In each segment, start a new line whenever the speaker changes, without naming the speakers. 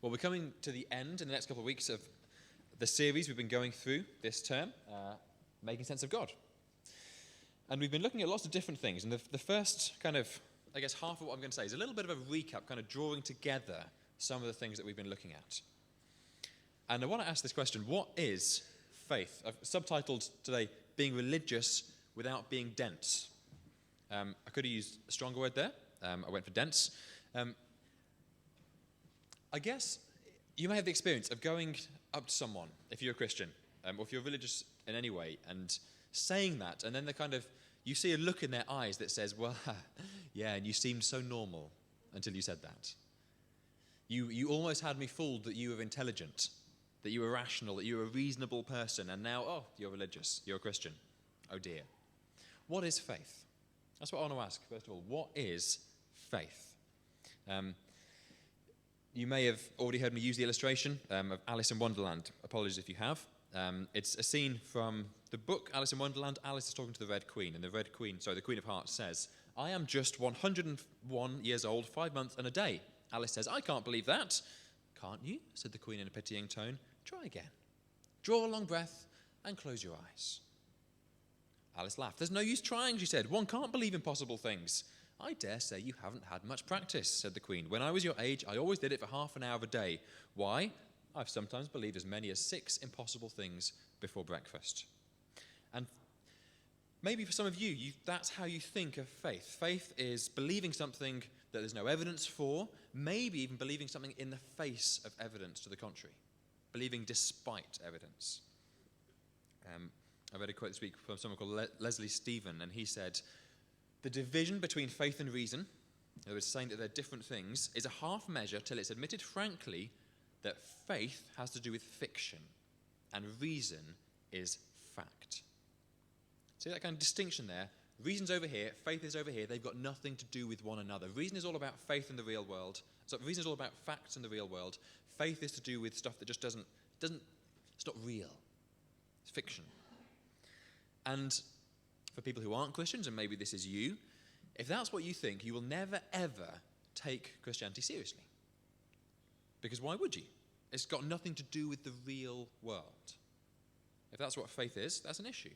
Well, we're coming to the end in the next couple of weeks of the series we've been going through this term, Making Sense of God. And we've been looking at lots of different things. And the first kind of, I guess, half of what I'm going to say is a little bit of a recap, kind of drawing together some of the things that we've been looking at. And I want to ask this question: what is faith? I've subtitled today, Being Religious Without Being Dense. I could have used a stronger word there. I went for dense. I guess you may have the experience of going up to someone, if you're a Christian, or if you're religious in any way, and saying that, and then you see a look in their eyes that says, well, yeah, and you seemed so normal until you said that. You almost had me fooled that you were intelligent, that you were rational, that you were a reasonable person, and now, oh, you're religious, you're a Christian. Oh dear. What is faith? That's what I want to ask, first of all. What is faith? You may have already heard me use the illustration of Alice in Wonderland. Apologies if you have. It's a scene from the book Alice in Wonderland. Alice is talking to the Red Queen, and the Queen of Hearts says, I am just 101 years old, 5 months and a day. Alice says, I can't believe that. Can't you? Said the Queen in a pitying tone. Try again. Draw a long breath and close your eyes. Alice laughed. There's no use trying, she said. One can't believe impossible things. I dare say you haven't had much practice, said the Queen. When I was your age, I always did it for half an hour a day. Why? I've sometimes believed as many as 6 impossible things before breakfast. And maybe for some of you, that's how you think of faith. Faith is believing something that there's no evidence for, maybe even believing something in the face of evidence to the contrary, believing despite evidence. I read a quote this week from someone called Leslie Stephen, and he said, the division between faith and reason, in other words, saying that they're different things, is a half measure till it's admitted frankly that faith has to do with fiction and reason is fact. See that kind of distinction there? Reason's over here, faith is over here. They've got nothing to do with one another. Reason is all about faith in the real world. So reason is all about facts in the real world. Faith is to do with stuff that just doesn't, it's not real. It's fiction. And for people who aren't Christians, and maybe this is you, if that's what you think, you will never, ever take Christianity seriously. Because why would you? It's got nothing to do with the real world. If that's what faith is, that's an issue.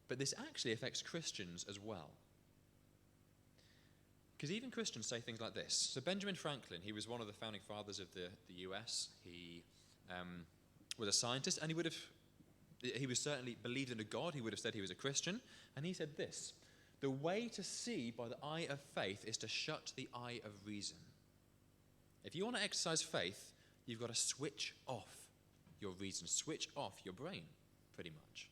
But this actually affects Christians as well. Because even Christians say things like this. So Benjamin Franklin, he was one of the founding fathers of the US. He was a scientist, and he was certainly believed in a God. He would have said he was a Christian. And he said this: the way to see by the eye of faith is to shut the eye of reason. If you want to exercise faith, you've got to switch off your reason, switch off your brain, pretty much.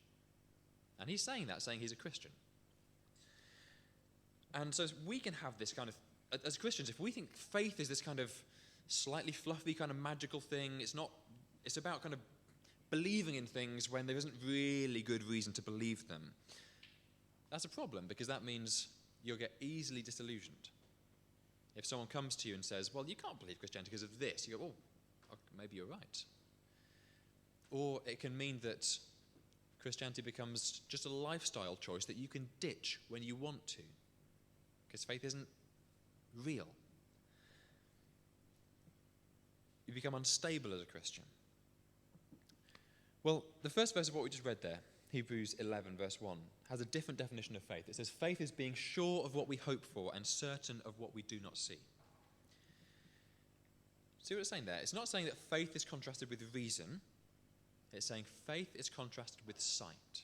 And he's saying he's a Christian. And so we can have this kind of, as Christians, if we think faith is this kind of slightly fluffy, kind of magical thing, it's about kind of believing in things when there isn't really good reason to believe them. That's a problem, because that means you'll get easily disillusioned. If someone comes to you and says, well, you can't believe Christianity because of this, you go, oh, maybe you're right. Or it can mean that Christianity becomes just a lifestyle choice that you can ditch when you want to, because faith isn't real. You become unstable as a Christian. Well, the first verse of what we just read there, Hebrews 11, verse 1, has a different definition of faith. It says, faith is being sure of what we hope for and certain of what we do not see. See what it's saying there? It's not saying that faith is contrasted with reason. It's saying faith is contrasted with sight.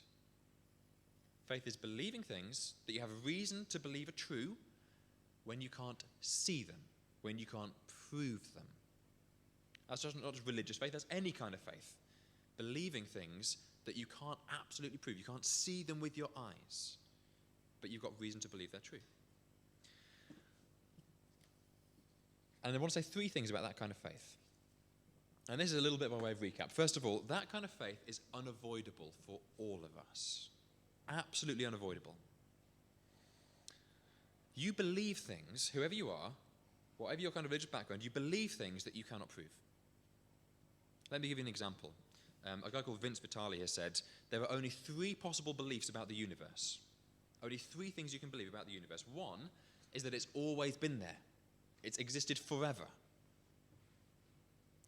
Faith is believing things that you have a reason to believe are true when you can't see them, when you can't prove them. That's not just religious faith, that's any kind of faith. Believing things that you can't absolutely prove. You can't see them with your eyes, but you've got reason to believe they're true. And I want to say 3 things about that kind of faith. And this is a little bit by way of recap. First of all, that kind of faith is unavoidable for all of us. Absolutely unavoidable. You believe things, whoever you are, whatever your kind of religious background, you believe things that you cannot prove. Let me give you an example. A guy called Vince Vitale has said, there are only 3 possible beliefs about the universe. Only 3 things you can believe about the universe. One is that it's always been there. It's existed forever.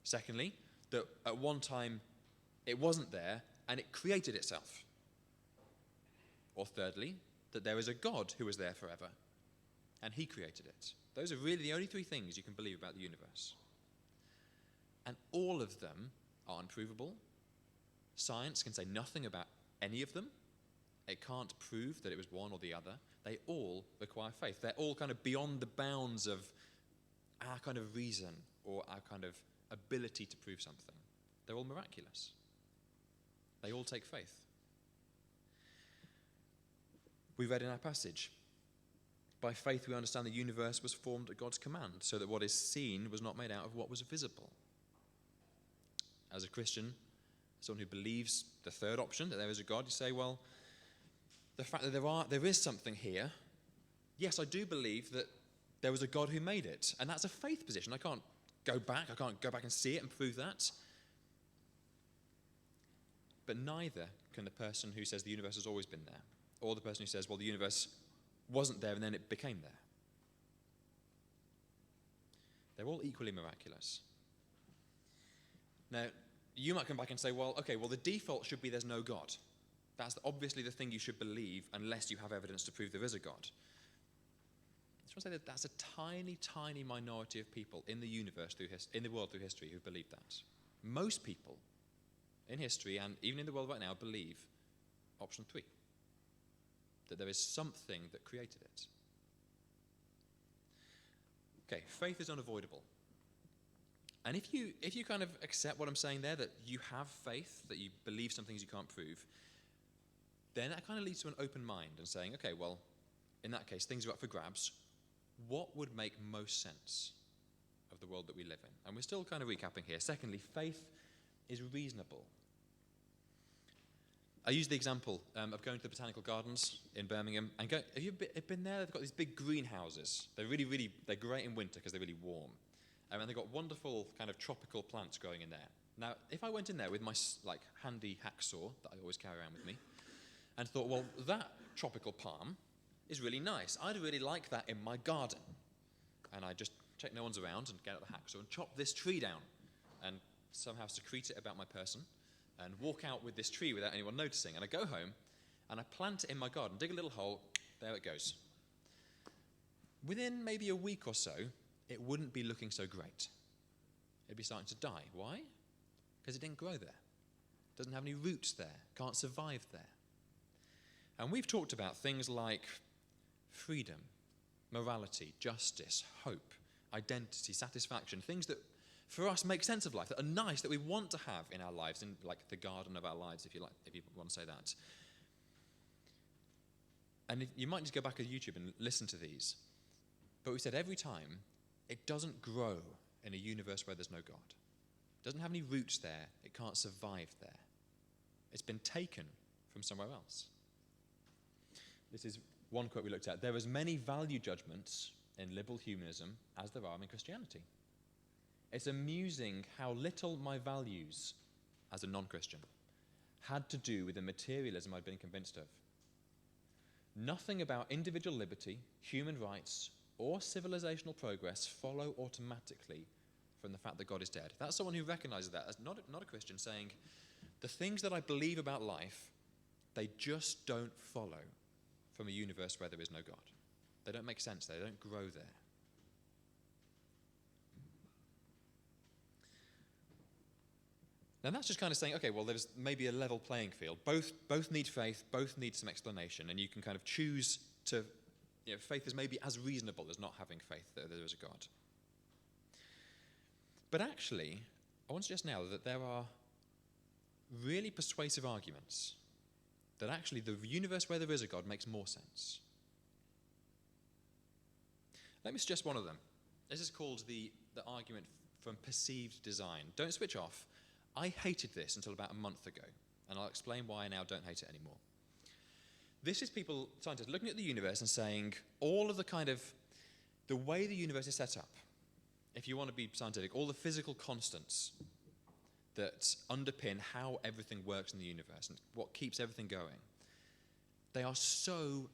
Secondly, that at one time it wasn't there and it created itself. Or thirdly, that there is a God who was there forever and he created it. Those are really the only three things you can believe about the universe. And all of them are unprovable. Science can say nothing about any of them. It can't prove that it was one or the other. They all require faith. They're all kind of beyond the bounds of our kind of reason or our kind of ability to prove something. They're all miraculous. They all take faith. We read in our passage, by faith we understand the universe was formed at God's command, so that what is seen was not made out of what was visible. As a Christian, someone who believes the third option, that there is a God, you say, well, the fact that there is something here, yes, I do believe that there was a God who made it, and that's a faith position. I can't go back and see it and prove that. But neither can the person who says the universe has always been there, or the person who says, well, the universe wasn't there and then it became there. They're all equally miraculous. Now, you might come back and say, well, okay, well, the default should be there's no God. That's obviously the thing you should believe unless you have evidence to prove there is a God. I just want to say that that's a tiny, tiny minority of people in the universe, in the world through history, who believe that. Most people in history and even in the world right now believe option 3, that there is something that created it. Okay, faith is unavoidable. And if you kind of accept what I'm saying there, that you have faith, that you believe some things you can't prove, then that kind of leads to an open mind and saying, okay, well, in that case, things are up for grabs. What would make most sense of the world that we live in? And we're still kind of recapping here. Secondly, faith is reasonable. I use the example of going to the Botanical Gardens in Birmingham. And have you been there? They've got these big greenhouses. They're they're great in winter because they're really warm. And they've got wonderful kind of tropical plants growing in there. Now, if I went in there with my handy hacksaw that I always carry around with me, and thought, well, that tropical palm is really nice. I'd really like that in my garden. And I just check no one's around and get out the hacksaw and chop this tree down and somehow secrete it about my person and walk out with this tree without anyone noticing. And I go home and I plant it in my garden, dig a little hole, there it goes. Within maybe a week or so, it wouldn't be looking so great. It'd be starting to die. Why? Because it didn't grow there. It doesn't have any roots there, can't survive there. And we've talked about things like freedom, morality, justice, hope, identity, satisfaction, things that for us make sense of life, that are nice, that we want to have in our lives, in like the garden of our lives, if you want to say that. And you might just go back to YouTube and listen to these. But we said every time, it doesn't grow in a universe where there's no God. It doesn't have any roots there. It can't survive there. It's been taken from somewhere else. This is one quote we looked at. There are as many value judgments in liberal humanism as there are in Christianity. It's amusing how little my values as a non-Christian had to do with the materialism I'd been convinced of. Nothing about individual liberty, human rights, or civilizational progress follow automatically from the fact that God is dead. That's someone who recognizes that as not a Christian, saying, the things that I believe about life, they just don't follow from a universe where there is no God. They don't make sense there. They don't grow there. Now that's just kind of saying, okay, well, there's maybe a level playing field. Both need faith, both need some explanation, and you can kind of choose to, faith is maybe as reasonable as not having faith that there is a God. But actually, I want to suggest now that there are really persuasive arguments that actually the universe where there is a God makes more sense. Let me suggest one of them. This is called the argument from perceived design. Don't switch off. I hated this until about a month ago, and I'll explain why I now don't hate it anymore. This is scientists, looking at the universe and saying all of the way the universe is set up, if you want to be scientific, all the physical constants that underpin how everything works in the universe and what keeps everything going, they are so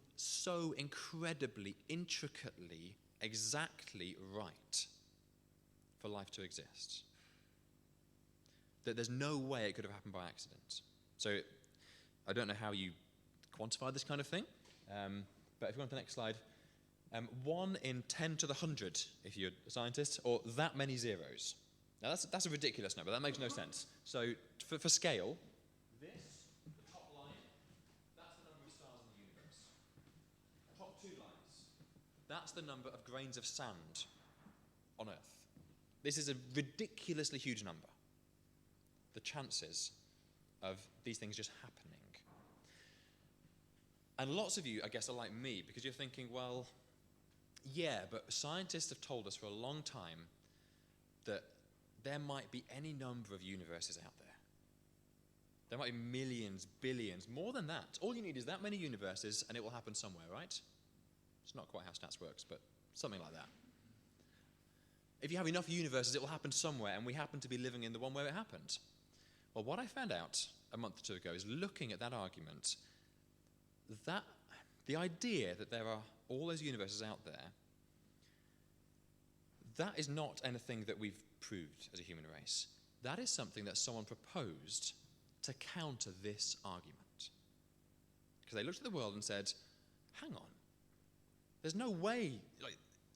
incredibly, intricately, exactly right for life to exist. that there's no way it could have happened by accident. So I don't know how you quantify this kind of thing, but if you go on to the next slide, 1 in 10 to the 100, if you're a scientist, or that many zeros. Now that's a ridiculous number. That makes no sense. So for scale, this, the top line, that's the number of stars in the universe. The top 2 lines, that's the number of grains of sand on Earth. This is a ridiculously huge number. The chances of these things just happening. And lots of you, I guess, are like me, because you're thinking, well, yeah, but scientists have told us for a long time that there might be any number of universes out there. There might be millions, billions, more than that. All you need is that many universes, and it will happen somewhere, right? It's not quite how stats works, but something like that. If you have enough universes, it will happen somewhere, and we happen to be living in the one where it happened. Well, what I found out a month or two ago is looking at that argument, that the idea that there are all those universes out there, that is not anything that we've proved as a human race. That is something that someone proposed to counter this argument. Because they looked at the world and said, hang on, there's no way,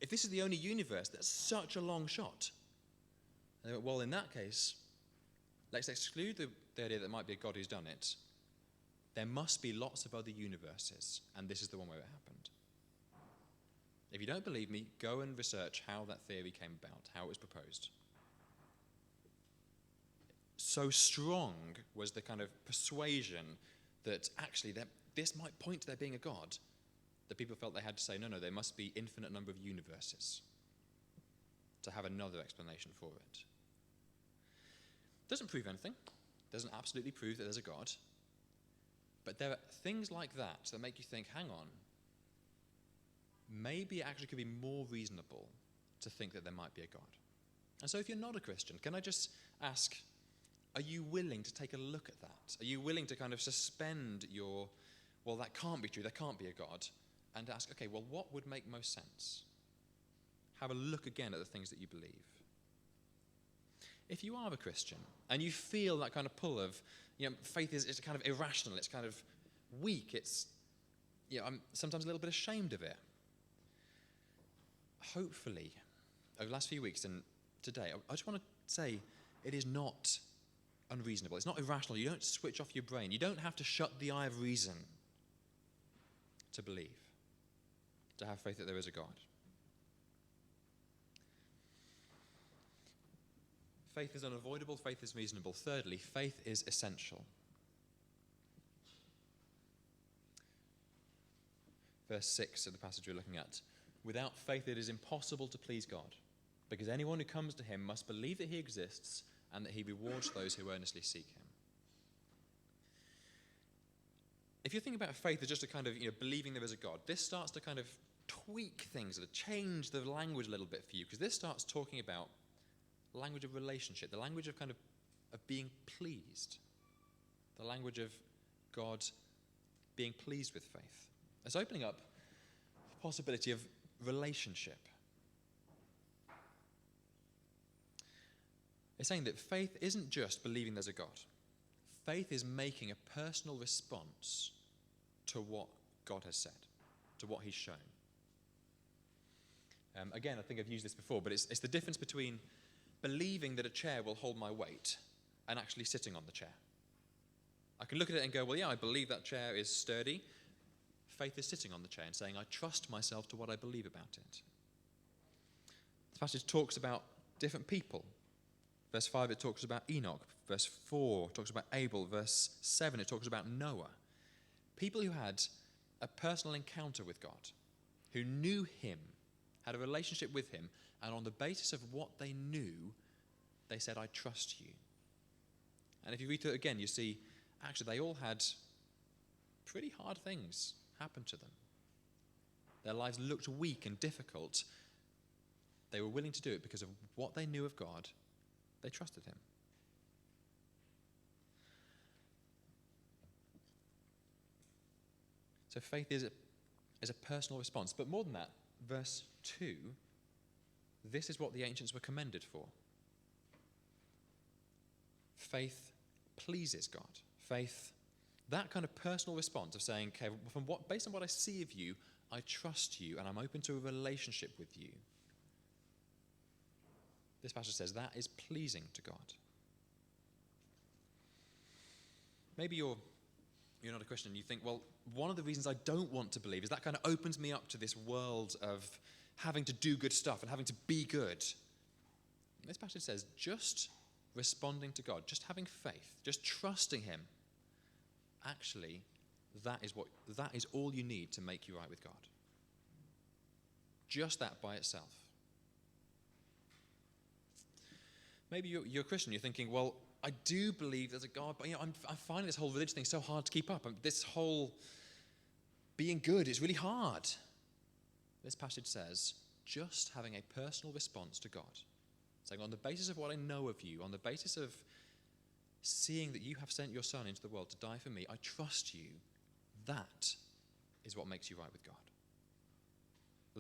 if this is the only universe, that's such a long shot. And they went, well, in that case, let's exclude the idea that there might be a God who's done it. There must be lots of other universes, and this is the one where it happened. If you don't believe me, go and research how that theory came about, how it was proposed. So strong was the kind of persuasion that actually this might point to there being a God, that people felt they had to say, no, there must be infinite number of universes to have another explanation for it. Doesn't prove anything. Doesn't absolutely prove that there's a God. But there are things like that that make you think, hang on, maybe it actually could be more reasonable to think that there might be a God. And so if you're not a Christian, can I just ask, are you willing to take a look at that? Are you willing to kind of suspend your, well, that can't be true, there can't be a God, and ask, okay, well, what would make most sense? Have a look again at the things that you believe. If you are a Christian and you feel that kind of pull of, faith is kind of irrational, it's kind of weak, it's, I'm sometimes a little bit ashamed of it. Hopefully, over the last few weeks and today, I just want to say it is not unreasonable. It's not irrational. You don't switch off your brain. You don't have to shut the eye of reason to believe, to have faith that there is a God. Faith is unavoidable, faith is reasonable. Thirdly, faith is essential. Verse 6 of the passage we're looking at. Without faith it is impossible to please God, because anyone who comes to him must believe that he exists and that he rewards those who earnestly seek him. If you're thinking about faith as just a kind of believing there is a God, this starts to kind of tweak things, to change the language a little bit for you, because this starts talking about language of relationship, the language of of being pleased, the language of God being pleased with faith. It's opening up the possibility of relationship. It's saying that faith isn't just believing there's a God. Faith is making a personal response to what God has said, to what he's shown. Again, I think I've used this before, but it's the difference between believing that a chair will hold my weight and actually sitting on the chair. I can look at it and go, well, yeah, I believe that chair is sturdy. Faith is sitting on the chair and saying, I trust myself to what I believe about it. This passage talks about different people. Verse 5, it talks about Enoch. Verse 4 talks about Abel. Verse 7, it talks about Noah. People who had a personal encounter with God, who knew him, had a relationship with him, and on the basis of what they knew, they said, I trust you. And if you read through it again, you see, actually, they all had pretty hard things happen to them. Their lives looked weak and difficult. They were willing to do it because of what they knew of God. They trusted him. So faith is a personal response. But more than that, verse 2, this is what the ancients were commended for. faith pleases God. Faith, that kind of personal response of saying, okay, based on what I see of you, I trust you and I'm open to a relationship with you. This passage says that is pleasing to God. Maybe you're not a Christian and you think, well, one of the reasons I don't want to believe is that kind of opens me up to this world of having to do good stuff and having to be good. This passage says just responding to God, just having faith, just trusting him, actually, that is all you need to make you right with God. Just that by itself. Maybe you're a Christian, you're thinking, well, I do believe there's a God, but I'm finding this whole religion thing so hard to keep up. This whole being good is really hard. This passage says, just having a personal response to God. Saying, on the basis of what I know of you, on the basis of seeing that you have sent your Son into the world to die for me, I trust you. That is what makes you right with God.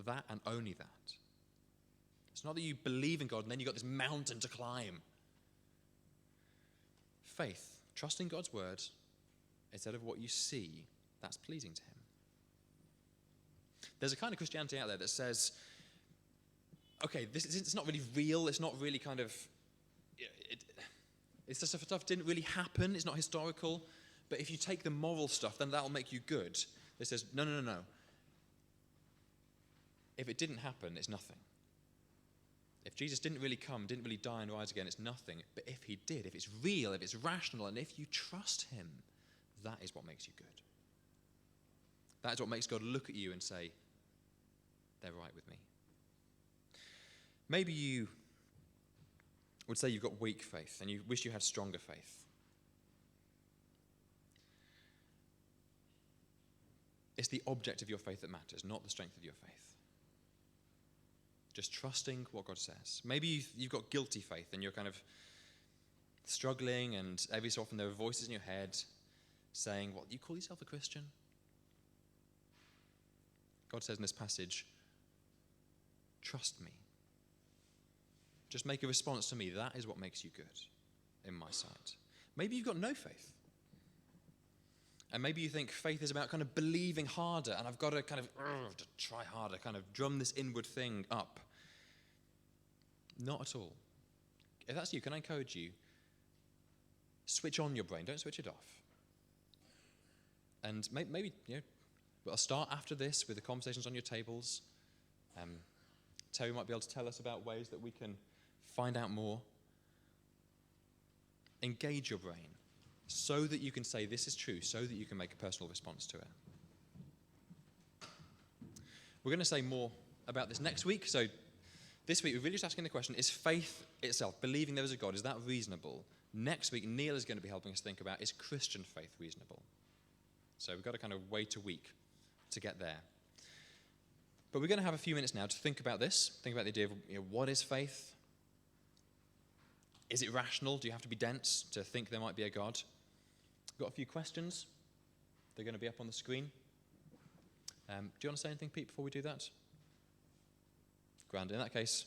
That and only that. It's not that you believe in God and then you've got this mountain to climb. Faith, trusting God's word instead of what you see, that's pleasing to him. There's a kind of Christianity out there that says, okay, it's not really real, it's not really kind of, it's just stuff didn't really happen, it's not historical, but if you take the moral stuff, then that'll make you good. It says, no. If it didn't happen, it's nothing. If Jesus didn't really come, didn't really die and rise again, it's nothing. But if he did, if it's real, if it's rational, and if you trust him, that is what makes you good. That is what makes God look at you and say, they're right with me. Maybe you would say you've got weak faith and you wish you had stronger faith. It's the object of your faith that matters, not the strength of your faith. Just trusting what God says. Maybe you've got guilty faith and you're kind of struggling, and every so often there are voices in your head saying, well, you call yourself a Christian? God says in this passage, trust me. Just make a response to me. That is what makes you good in my sight. Maybe you've got no faith. And maybe you think faith is about kind of believing harder, and I've got to kind of to try harder, kind of drum this inward thing up. Not at all. If that's you, can I encourage you, switch on your brain, don't switch it off. And maybe I'll start after this with the conversations on your tables. Terry might be able to tell us about ways that we can find out more. Engage your brain so that you can say this is true, so that you can make a personal response to it. We're going to say more about this next week. So this week we're really just asking the question, is faith itself, believing there is a God, is that reasonable? Next week Neil is going to be helping us think about, is Christian faith reasonable? So we've got to kind of wait a week to get there. But we're going to have a few minutes now to think about this, think about the idea of what is faith? Is it rational? Do you have to be dense to think there might be a God? We've got a few questions. They're going to be up on the screen. Do you want to say anything, Pete, before we do that? Grand. In that case,